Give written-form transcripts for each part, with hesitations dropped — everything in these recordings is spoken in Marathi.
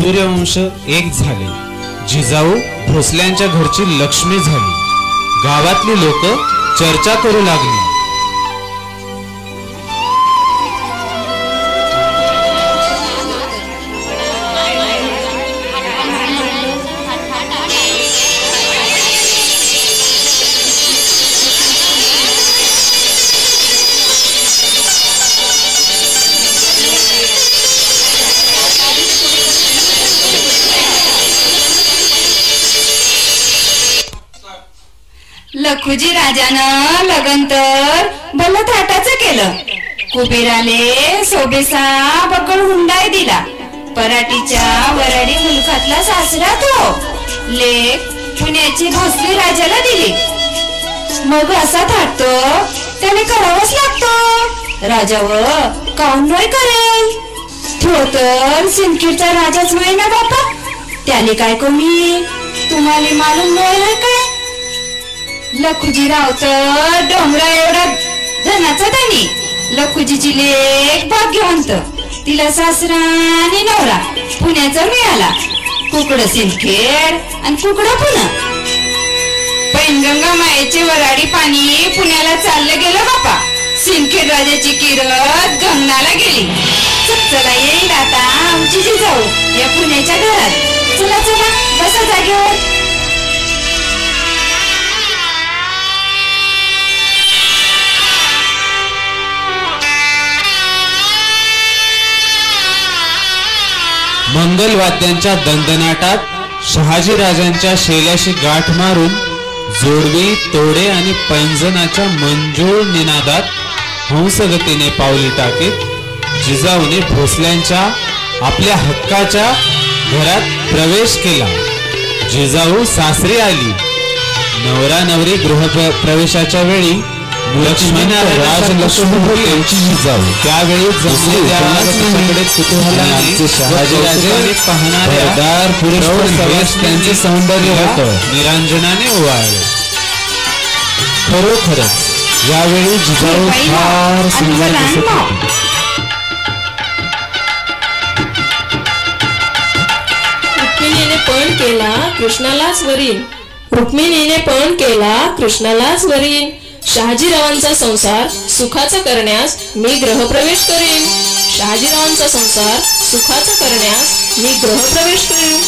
सूर्यवंश एक झाले. जिजाऊ भोसल्यांच्या घरची लक्ष्मी झाली. गावातली लोक चर्चा करू लागली. लखुजी राजानं लगन तर भलं थाटाचं केलं. कुबेराले सोबेसा बकळ हुंडाई दिला. पराठीच्या वराडी मुलखातला सासरा तो. लेक पुण्याची भोसली राजाला दिली. मग असा थाटतो त्याने करावंच लागतो. राजावर काऊन नाही करेल. तो तर सिंदखेडचा राजाच नाही ना बापा. त्याने काय कमी तुम्हाला मालूम नाही काय. लखुजी राव तर डोंगरा एवढा धनाचा धनी. लखुजीची लेक भाग्यवंत. तिला सासरा आणि नवरा पुण्याचा मिळाला. कुकडं सिंदखेड आणि कुकडं पुणे. पैनगंगा मायेचे वराडी पाणी पुण्याला चाललं गेलं बापा. सिंदखेड राजाची किरत गंगनाला गेली. चला येईल आता आमची जिजाऊ या पुण्याच्या घरात. चला चला बसा जागेवर. मंगलवाद्यांच्या दणदणाटात शहाजी राजांच्या शेल्याशी गाठ मारून जोडवी तोडे आणि पैंजनाच्या मंजूळ निनादात हंसगतीने पावली टाकीत जिजाऊने भोसल्यांच्या आपल्या हक्काच्या घरात प्रवेश केला. जिजाऊ सासरी आली. नवरा नवरी गृहप्रवेशाच्या वेळी राजलक्ष्मी यांची जिजाऊ त्यावेळी कुतूहलाने शहाजीराजे पाहणाऱ्या पुरुष त्यांचे सौंदर्य निरांजनाने ओवाळले. खरोखरच यावेळी जिजाऊ फार सुंदर दिसत होती. रुक्मिणीने पण केला कृष्णालाच वरील. रुक्मिणीने पण केला कृष्णालाच वरील. शहाजीरावांचा संसार सुखाचा करण्यास मी गृहप्रवेश करेन. शहाजीरावांचा संसार सुखाचा करण्यास मी गृहप्रवेश करेन.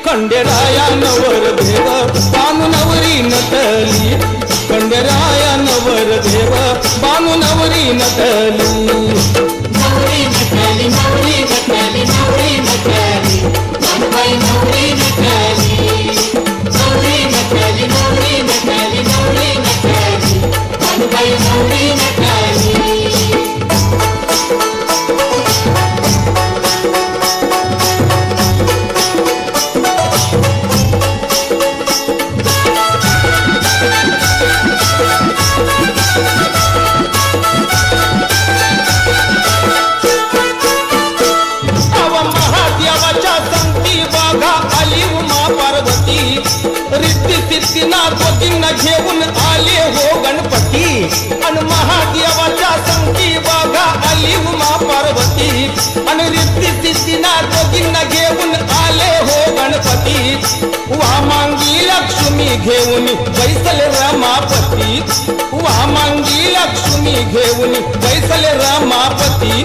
खंडेराया नवर देव बानू नवरी नटली. खंडेराया नवर देव बानू नवरी नटली. नवरी नटली नवरी नटली नवरी नटली बानूबाई नवरी नटली. नवरी नटली नवरी नटली नवरी नटली बानूबाई नवरी नटली. सिद्धीना घेऊन आले हो गणपती. अन महादेवाच्या संगती बघा आली उमा पार्वती. घेऊन बैसले रमापती वामांगी लक्ष्मी घेऊन बैसले रमापती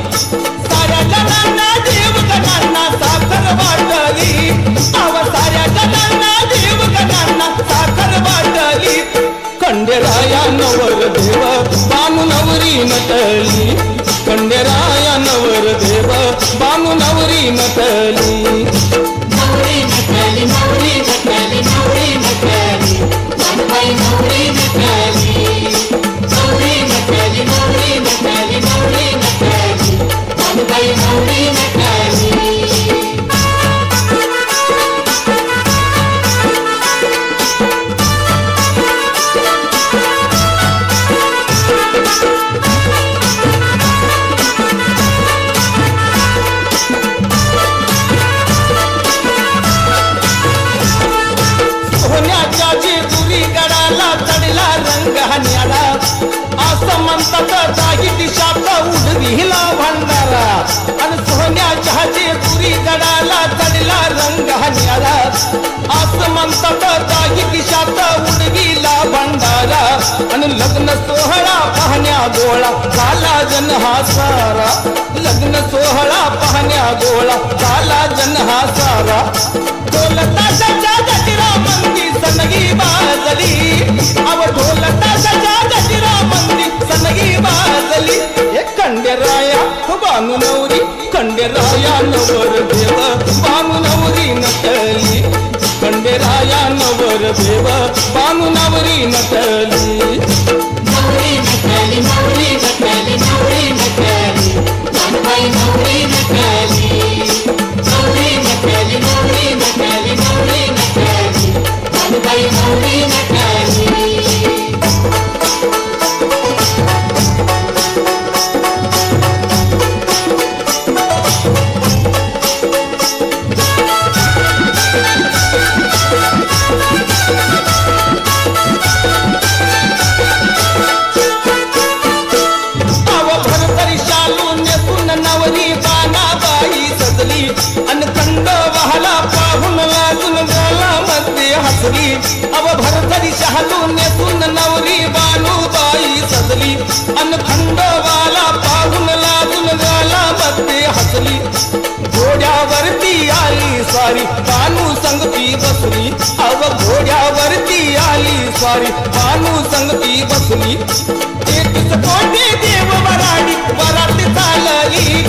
साऱ्या जणांना देवगणांना साखर वाटली साऱ्या जणांना देवगणांना साखर वाटली खंडेराया नवर देव बानू नवरी नटली खंडेराया नवर देव बानू नवरी नटली नवरी नटली नवरी नटली नवरी नटली मनबाई नवरी नटली नवरी नटली नवरी नटली नवरी नटली मनबाई नवरी नटली सोन्याच्या जेजुरी गडाला चढला रंग हन्याला असं म्हणतात काही दिशात उडविला भंडारा आणि सोन्याच्या जेजुरी गडाला चढला रंग हन्याला असं म्हणतात काही दिशात उडविला भंडारा आणि लग्न सोहळा पाहण्या गोळा झाला जन हा सारा लग्न सोहळा पाहण्या गोळा झाला जन हा सारा ढोलताशाच्या गजरा मंदी सनगी बाजली अव ढोलताशाच्या गजरा मंदी सनगी बाजली हे खंडेराया बानू नवरी खंडेराया नवर देव बानू नवरी नटली खंडेराया नवर देव बानू नवरी नटली नवरी नटली नवरी नटली नवरी नटली मनबाई नवरी नटली नवरी नटली नवरी नटली नवरी नटली मनबाई नवरी नटली नवरी बानाबाई सजली अन थंड वाहला पाहून लागून गालामध्ये हसली अव भरतरी शहालू नेसून नवरी बानूबाई सजली अन थंड वाला पाहून लागून गालामध्ये हसली घोड्यावरती आली सारी बानू संगती बसली अव घोड्यावरती आली सारी बानू संगती बसली 33 कोटी देव वराडी वरात चालली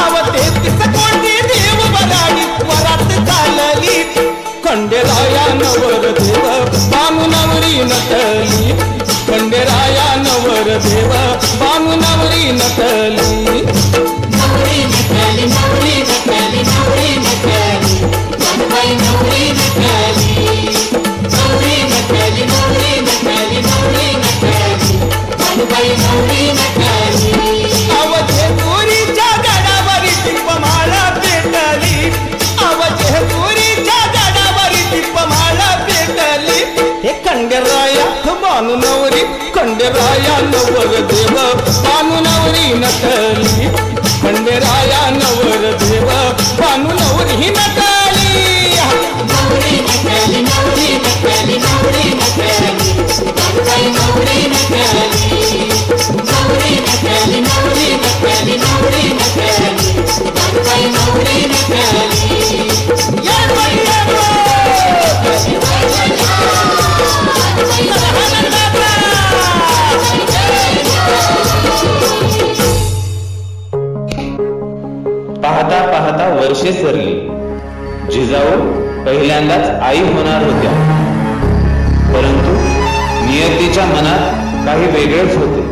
अव 33 कोटी देव वराडी वरात चालली खंडेराया नवर देव बानू नवरी नटली खंडेराया नवर देव बानू नवरी नटली नवरी नटली नवरी नटली नवरी नटली मनबाई नवरी नटली नवरी नटली नवरी नटली नवरी नटली मनबाई नवरी नटली अव जेजुरीच्या गडावरी दीपमाळा पेटली अव जेजुरीच्या गडावरी दीपमाळा पेटली हे खंडेराया बानू नवरी खंडेराया नवर देव बानू नवरी नटली खंडेराया नवर देव बानू नवरी नटली नवरी नटली नवरी नटली नवरी नटली मनबाई नवरी नटली नवरी नटली नवरी नटली नवरी नटली मनबाई नवरी नटली पाहता पाहता वर्षे सरली जिजाऊ पहिल्यांदाच आई होणार होत्या परंतु नियतीच्या मनात काही वेगळेच होते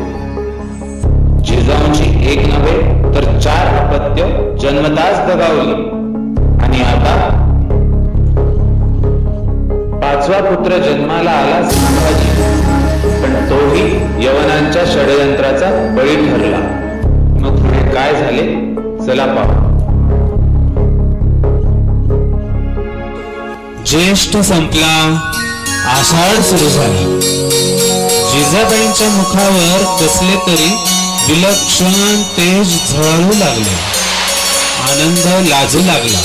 जिजाऊंची एक नव्हे तर 4 अपत्य जन्मताच दगावली आणि आता 5वा पुत्र जन्माला आला संभाजी पण तोही यवनांच्या षडयंत्राचा बळी ठरला मग पुढे काय झाले चला पाहू ज्येष्ठ संपला आषाढ सुरू झाला जिजाबाईंच्या मुखावर कसले तरी विलक्षण तेज झळाळू लागले आनंद लाजू लागला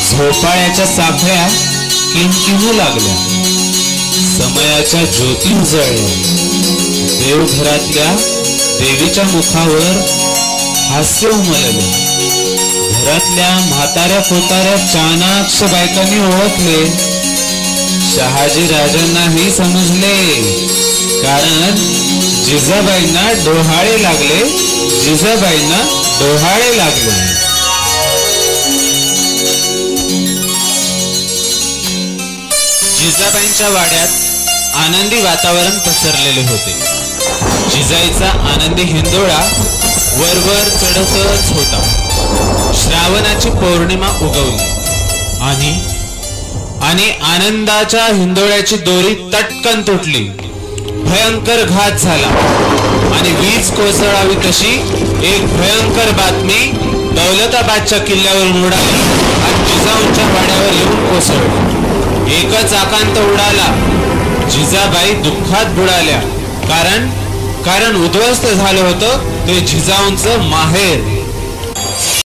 झोपाळ्याच्या साखळ्या किणकिणू लागल्या समयाच्या ज्योती उजळल्या. देवघरातल्या देवीच्या मुखावर हास्य उमलले. घरातल्या म्हाताऱ्या कोताऱ्या चाणाक्ष बायकांनी ओळखले. शहाजी राजांनाही समजले, कारण जिजाबाईंना डोहाळे लागले. जिजाबाईंना डोहाळे लागले. जिजाबाईंच्या वाड्यात आनंदी वातावरण पसरलेले होते. जिजाईचा आनंदी हिंदोळा वरवर चढतच होता. श्रावणाची पौर्णिमा उगवली आणि आनंदाच्या हिंदोळ्याची दोरी तटकन तुटली. भयंकर घात झाला आणि वीज कोसळावी तशी एक भयंकर बातमी दौलताबादच्या किल्ल्यावरून उडाली आणि जिजाऊंच्या वाड्यावर येऊन कोसळली. एकच आकांत उडाला. जिजाबाई दुःखात बुडाल्या, कारण उद्ध्वस्त झालं होतं ते जिजाऊंचं माहेर.